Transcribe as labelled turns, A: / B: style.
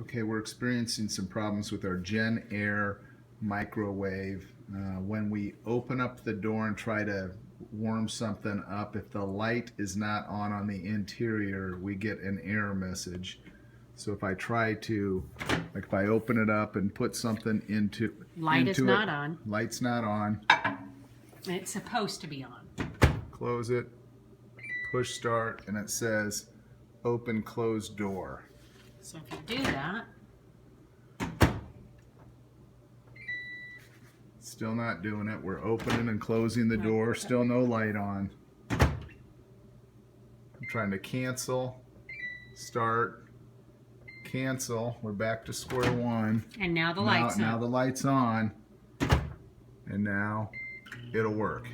A: Okay, we're experiencing some problems with our Jenn Air Microwave. When we open up the door and try to warm something up, if the light is not on the interior, we get an error message. So if I try to, like if I open it up and put something into
B: is not on.
A: Light's not on.
B: It's supposed to be on.
A: Close it, push start, and it says open close door.
B: So if you do that,
A: still not doing it. We're opening and closing the door. Still no light on. I'm trying to cancel, start, cancel. We're back to square one.
B: And now the light's on.
A: Now the light's on. And now it'll work.